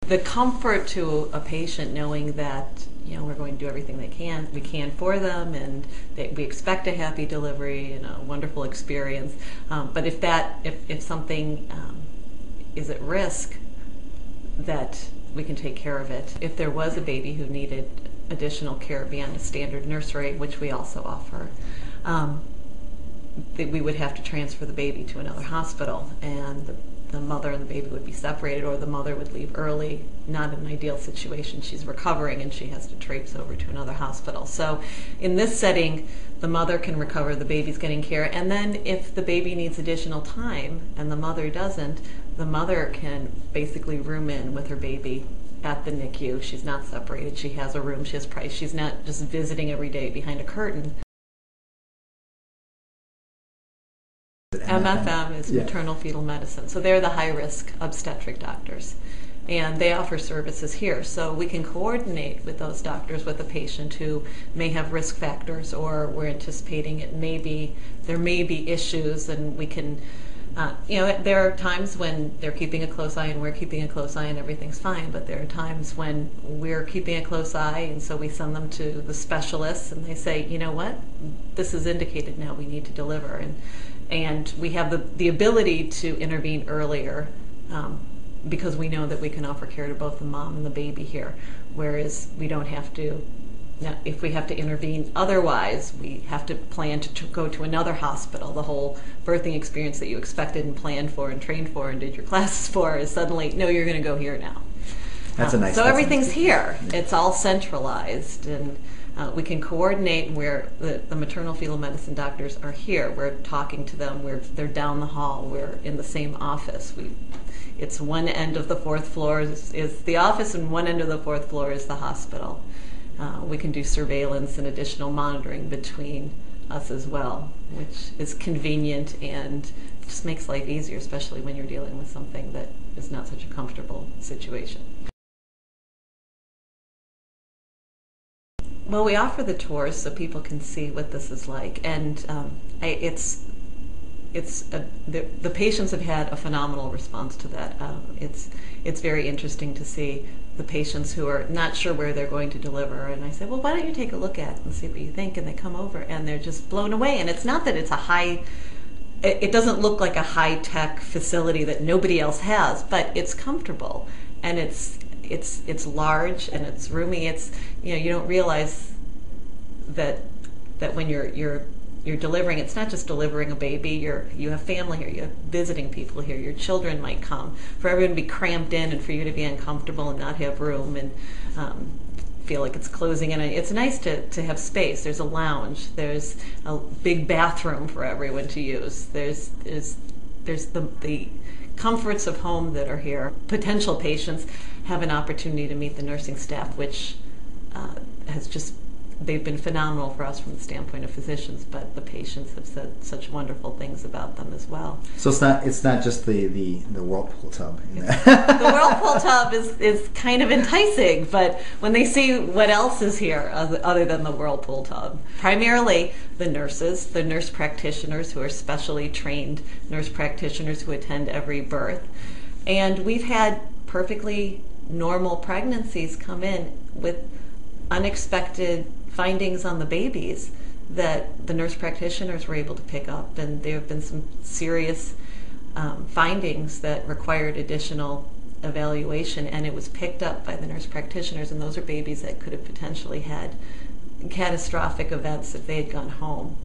The comfort to a patient knowing that we're going to do everything we can for them, and we expect a happy delivery and a wonderful experience. But if something is at risk, that we can take care of it. If there was a baby who needed additional care beyond a standard nursery, which we also offer, we would have to transfer the baby to another hospital, and the mother and the baby would be separated, or the mother would leave early. Not an ideal situation. She's recovering and she has to traipse over to another hospital. So in this setting, the mother can recover, the baby's getting care, and then if the baby needs additional time and the mother doesn't, the mother can basically room in with her baby at the NICU. She's not separated. She has a room. She has price. She's not just visiting every day behind a curtain. MFM is maternal fetal medicine. So they're the high-risk obstetric doctors, and they offer services here. So we can coordinate with those doctors with a patient who may have risk factors, or we're anticipating there may be issues, and we can, there are times when they're keeping a close eye and we're keeping a close eye and everything's fine, but there are times when we're keeping a close eye, and so we send them to the specialists and they say, you know what, this is indicated now, we need to deliver. And we have the ability to intervene earlier because we know that we can offer care to both the mom and the baby here, whereas we don't have to. Now, if we have to intervene otherwise, we have to plan to go to another hospital. The whole birthing experience that you expected and planned for and trained for and did your classes for is suddenly, no, you're going to go here now. That's a nice. So everything's here. Yeah. It's all centralized, and we can coordinate where the maternal fetal medicine doctors are here. We're talking to them. They're down the hall. We're in the same office. It's one end of the fourth floor is the office, and one end of the fourth floor is the hospital. We can do surveillance and additional monitoring between us as well, which is convenient and just makes life easier, especially when you're dealing with something that is not such a comfortable situation. Well, we offer the tours so people can see what this is like, and the patients have had a phenomenal response to that. It's very interesting to see the patients who are not sure where they're going to deliver, and I say, well, why don't you take a look at it and see what you think, and they come over and they're just blown away. And it's not that it's it doesn't look like a high-tech facility that nobody else has, but it's comfortable, and it's large and it's roomy. It's you don't realize that when you're delivering, it's not just delivering a baby. You have family here. You have visiting people here. Your children might come. For everyone to be cramped in and for you to be uncomfortable and not have room and feel like it's closing in. It's nice to have space. There's a lounge. There's a big bathroom for everyone to use. There's the comforts of home that are here. Potential patients have an opportunity to meet the nursing staff, which they've been phenomenal for us from the standpoint of physicians, but the patients have said such wonderful things about them as well. So it's not just the whirlpool tub. The whirlpool tub is kind of enticing, but when they see what else is here other than the whirlpool tub, primarily the nurses, the nurse practitioners who are specially trained nurse practitioners who attend every birth, and we've had perfectly normal pregnancies come in with unexpected findings on the babies that the nurse practitioners were able to pick up, and there have been some serious findings that required additional evaluation, and it was picked up by the nurse practitioners, and those are babies that could have potentially had catastrophic events if they had gone home.